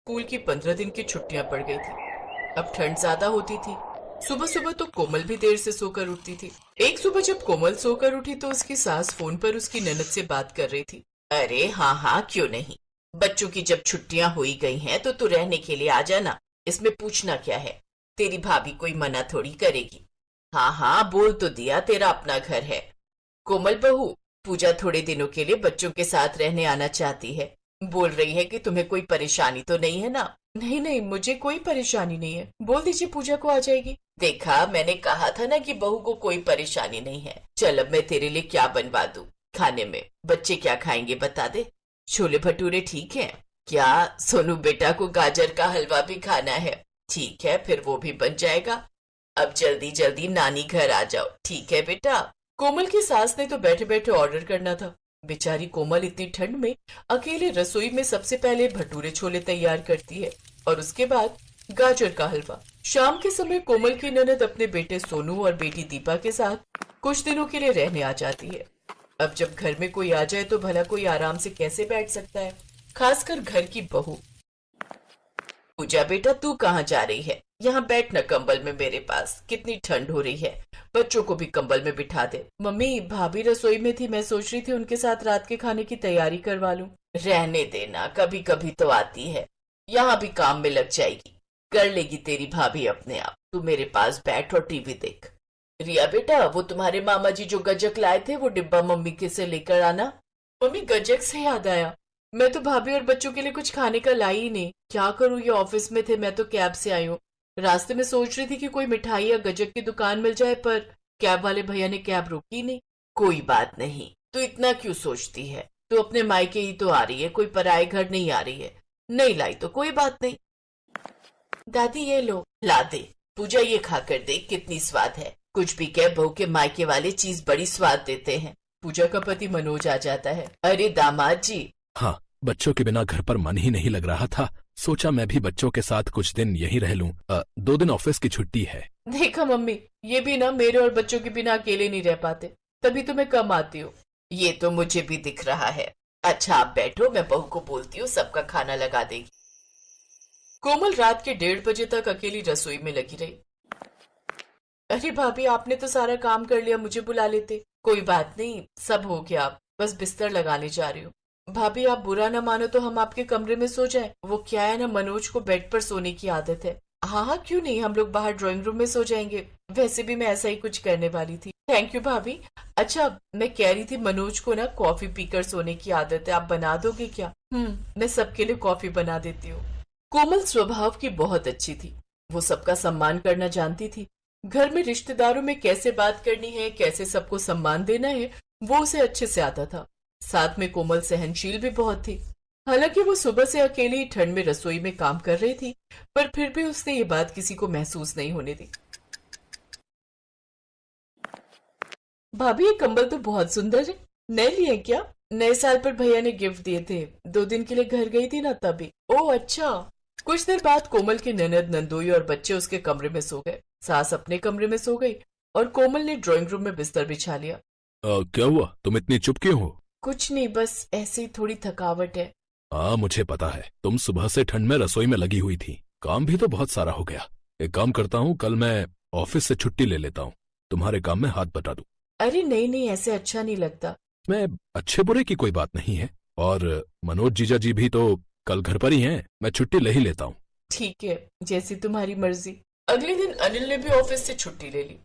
School की 15 दिन की छुट्टियां पड़ गई थी। अब ठंड ज्यादा होती थी। सुबह सुबह तो कोमल भी देर से सोकर उठती थी। एक सुबह जब कोमल सोकर उठी तो उसकी सास फोन पर उसकी ननद से बात कर रही थी। अरे हाँ हाँ, क्यों नहीं। बच्चों की जब छुट्टियां हुई गई हैं तो तू रहने के लिए आ जाना। इसमें पूछना क्या है। तेरी भाभी कोई मना थोड़ी करेगी। हाँ हाँ, बोल तो दिया, तेरा अपना घर है। कोमल बहू, पूजा थोड़े दिनों के लिए बच्चों के साथ रहने आना चाहती है। बोल रही है कि तुम्हें कोई परेशानी तो नहीं है ना। नहीं नहीं, मुझे कोई परेशानी नहीं है, बोल दीजिए, पूजा को आ जाएगी। देखा, मैंने कहा था ना कि बहू को कोई परेशानी नहीं है। चल अब मैं तेरे लिए क्या बनवा दूं खाने में। बच्चे क्या खाएंगे बता दे। छोले भटूरे ठीक है क्या? सोनू बेटा को गाजर का हलवा भी खाना है। ठीक है, फिर वो भी बन जाएगा। अब जल्दी जल्दी नानी घर आ जाओ, ठीक है बेटा। कोमल की सास ने तो बैठे बैठे ऑर्डर करना था। बेचारी कोमल इतनी ठंड में अकेले रसोई में सबसे पहले भटूरे छोले तैयार करती है और उसके बाद गाजर का हलवा। शाम के समय कोमल की ननद अपने बेटे सोनू और बेटी दीपा के साथ कुछ दिनों के लिए रहने आ जाती है। अब जब घर में कोई आ जाए तो भला कोई आराम से कैसे बैठ सकता है, खासकर घर की बहू। पूजा बेटा, तू कहाँ जा रही है? यहाँ बैठ न कंबल में मेरे पास, कितनी ठंड हो रही है। बच्चों को भी कंबल में बिठा दे। मम्मी, भाभी रसोई में थी, मैं सोच रही थी उनके साथ रात के खाने की तैयारी करवा लूं। रहने देना, कभी कभी तो आती है, यहाँ भी काम में लग जाएगी। कर लेगी तेरी भाभी अपने आप। तू मेरे पास बैठ और टीवी देख। रिया बेटा, वो तुम्हारे मामा जी जो गजक लाए थे वो डिब्बा मम्मी के से लेकर आना। मम्मी, गजक से याद आया, मैं तो भाभी और बच्चों के लिए कुछ खाने का लाई ही नहीं। क्या करूं, ये ऑफिस में थे, मैं तो कैब से आई हूँ। रास्ते में सोच रही थी कि कोई मिठाई या गजक की दुकान मिल जाए, पर कैब वाले भैया ने कैब रोकी नहीं। कोई बात नहीं, तू इतना क्यों सोचती है। तू अपने मायके ही तो आ रही है, कोई पराए घर नहीं आ रही है। नहीं लाई तो कोई बात नहीं। दादी ये लो। ला दे। पूजा, ये खाकर देख कितनी स्वाद है। कुछ भी कह, बहू के मायके वाले चीज बड़ी स्वाद देते हैं। पूजा का पति मनोज आ जाता है। अरे दामाद जी। हाँ, बच्चों के बिना घर पर मन ही नहीं लग रहा था। सोचा मैं भी बच्चों के साथ कुछ दिन यहीं रह लूं। 2 दिन ऑफिस की छुट्टी है। देखा मम्मी, ये भी ना मेरे और बच्चों के बिना अकेले नहीं रह पाते, तभी तो मैं कम आती हूँ। ये तो मुझे भी दिख रहा है। अच्छा आप बैठो, मैं बहू को बोलती हूँ, सबका खाना लगा देगी। कोमल रात के 1:30 बजे तक अकेली रसोई में लगी रही। अरे भाभी, आपने तो सारा काम कर लिया, मुझे बुला लेते। कोई बात नहीं, सब हो गया, आप बस बिस्तर लगाने जा रही हूँ। भाभी आप बुरा ना मानो तो हम आपके कमरे में सो जाएं। वो क्या है ना, मनोज को बेड पर सोने की आदत है। हाँ हाँ, क्यों नहीं, हम लोग बाहर ड्राइंग रूम में सो जाएंगे। वैसे भी मैं ऐसा ही कुछ करने वाली थी। थैंक यू भाभी। अच्छा, मैं कह रही थी मनोज को ना कॉफी पीकर सोने की आदत है, आप बना दोगे क्या? मैं सबके लिए कॉफी बना देती हूँ। कोमल स्वभाव की बहुत अच्छी थी। वो सबका सम्मान करना जानती थी। घर में रिश्तेदारों में कैसे बात करनी है, कैसे सबको सम्मान देना है, वो उसे अच्छे से आता था। साथ में कोमल सहनशील भी बहुत थी। हालांकि वो सुबह से अकेली ही ठंड में रसोई में काम कर रही थी, पर फिर भी उसने ये बात किसी को महसूस नहीं होने दी। भाभी, ये कंबल तो बहुत सुंदर है, नए लिए क्या? नए साल पर भैया ने गिफ्ट दिए थे, 2 दिन के लिए घर गई थी ना तभी। ओह अच्छा। कुछ देर बाद कोमल के ननद नंदोई और बच्चे उसके कमरे में सो गए। सास अपने कमरे में सो गई और कोमल ने ड्राइंग रूम में बिस्तर बिछा लिया। क्या हुआ, तुम इतनी चुप क्यों हो? कुछ नहीं, बस ऐसे ही थोड़ी थकावट है। मुझे पता है, तुम सुबह से ठंड में रसोई में लगी हुई थी। काम भी तो बहुत सारा हो गया। एक काम करता हूँ, कल मैं ऑफिस से छुट्टी ले लेता हूँ, तुम्हारे काम में हाथ बटा दूं। अरे नहीं नहीं, ऐसे अच्छा नहीं लगता। मैं अच्छे बुरे की कोई बात नहीं है, और मनोज जीजा जी भी तो कल घर पर ही हैं। मैं छुट्टी ले ही लेता हूँ। ठीक है, जैसी तुम्हारी मर्जी। अगले दिन अनिल ने भी ऑफिस से छुट्टी ले ली।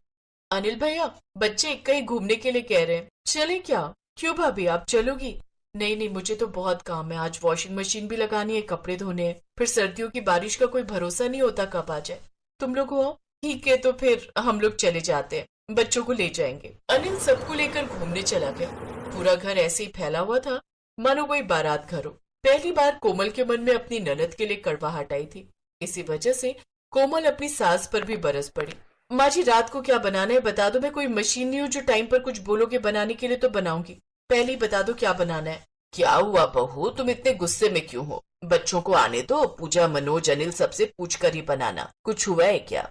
अनिल भैया, बच्चे कहीं घूमने के लिए कह रहे हैं, चले क्या? क्यों भाभी, आप चलोगी? नहीं नहीं, मुझे तो बहुत काम है, आज वॉशिंग मशीन भी लगानी है, कपड़े धोने हैं, फिर सर्दियों की बारिश का कोई भरोसा नहीं होता कब आ जाए। तुम लोग हो? ठीक है, तो फिर हम लोग चले जाते हैं, बच्चों को ले जाएंगे। अनिल सबको लेकर घूमने चला गया। पूरा घर ऐसे ही फैला हुआ था मानो कोई बारात घर हो। पहली बार कोमल के मन में अपनी ननद के लिए कड़वाहट आई थी। इसी वजह से कोमल अपनी सास पर भी बरस पड़ी। माँ जी, रात को क्या बनाना है बता दो, मैं कोई मशीन नहीं हूँ जो टाइम पर कुछ बोलोगे बनाने के लिए तो बनाऊंगी। पहले ही बता दो क्या बनाना है। क्या हुआ बहू, तुम इतने गुस्से में क्यों हो? बच्चों को आने दो, पूजा मनोज अनिल सबसे पूछ कर ही बनाना। कुछ हुआ है क्या?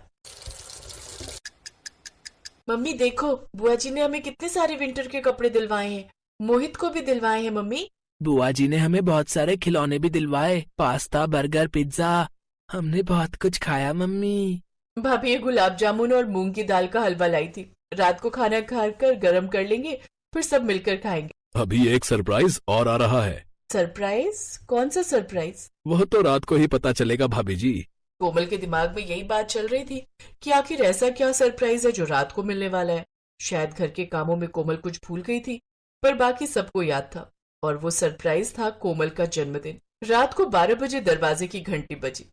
मम्मी देखो, बुआ जी ने हमें कितने सारे विंटर के कपड़े दिलवाए हैं, मोहित को भी दिलवाए हैं मम्मी। बुआ जी ने हमें बहुत सारे खिलौने भी दिलवाए, पास्ता, बर्गर, पिज्जा। हमने बहुत कुछ खाया मम्मी। भाभी ये गुलाब जामुन और मूंग की दाल का हलवा लाई थी। रात को खाना खाकर गरम कर लेंगे, फिर सब मिलकर खाएंगे। अभी एक सरप्राइज और आ रहा है। सरप्राइज? कौन सा सरप्राइज? वह तो रात को ही पता चलेगा भाभी जी। कोमल के दिमाग में यही बात चल रही थी कि आखिर ऐसा क्या सरप्राइज है जो रात को मिलने वाला है। शायद घर के कामों में कोमल कुछ भूल गई थी, पर बाकी सबको याद था। और वो सरप्राइज था कोमल का जन्मदिन। रात को 12 बजे दरवाजे की घंटी बजी।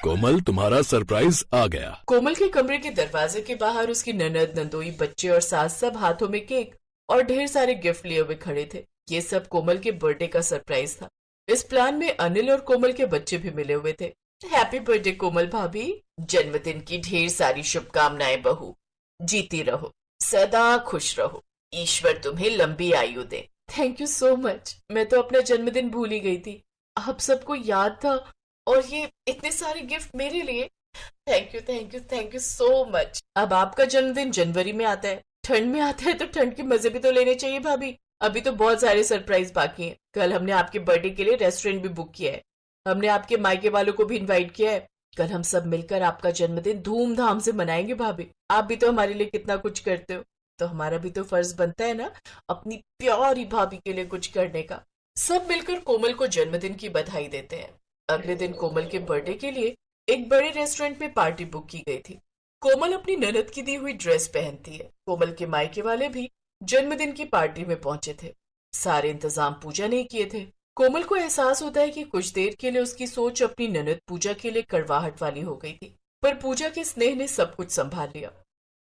कोमल, तुम्हारा सरप्राइज आ गया। कोमल के कमरे के दरवाजे के बाहर उसकी ननद, नंदोई, बच्चे और सास सब हाथों में केक और ढेर सारे गिफ्ट लिए हुए खड़े थे। ये सब कोमल के बर्थडे का सरप्राइज था। इस प्लान में अनिल और कोमल के बच्चे भी मिले हुए थे। हैप्पी बर्थडे कोमल भाभी, जन्मदिन की ढेर सारी शुभकामनाएं बहू, जीती रहो, सदा खुश रहो, ईश्वर तुम्हें लंबी आयु दे। Thank you so much. मैं तो अपना जन्मदिन भूल ही गई थी। आप सबको याद था और ये इतने सारे गिफ्ट मेरे लिए। Thank you thank you thank you so much. अब आपका जन्मदिन जनवरी में आता है, ठंड में आता है तो ठंड के मजे भी तो लेने चाहिए भाभी। अभी तो बहुत सारे सरप्राइज बाकी हैं। कल हमने आपके बर्थडे के लिए रेस्टोरेंट भी बुक किया है। हमने आपके मायके वालों को भी इनवाइट किया है। कल हम सब मिलकर आपका जन्मदिन धूमधाम से मनाएंगे भाभी। आप भी तो हमारे लिए कितना कुछ करते हो, तो हमारा भी तो फर्ज बनता है ना अपनी प्यारी भाभी के लिए कुछ करने का। सब मिलकर कोमल को जन्मदिन की बधाई देते हैं। अगले दिन कोमल के बर्थडे के लिए एक बड़े रेस्टोरेंट में पार्टी बुक की गई थी। कोमल अपनी ननद की दी हुई ड्रेस पहनती है। कोमल के मायके वाले भी जन्मदिन की पार्टी में पहुंचे थे। सारे इंतजाम पूजा ने किए थे। कोमल को एहसास होता है कि कुछ देर के लिए उसकी सोच अपनी ननद पूजा के लिए कड़वाहट वाली हो गई थी, पर पूजा के स्नेह ने सब कुछ संभाल लिया।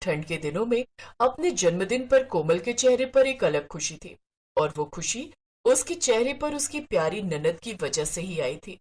ठंड के दिनों में अपने जन्मदिन पर कोमल के चेहरे पर एक अलग खुशी थी, और वो खुशी उसके चेहरे पर उसकी प्यारी ननद की वजह से ही आई थी।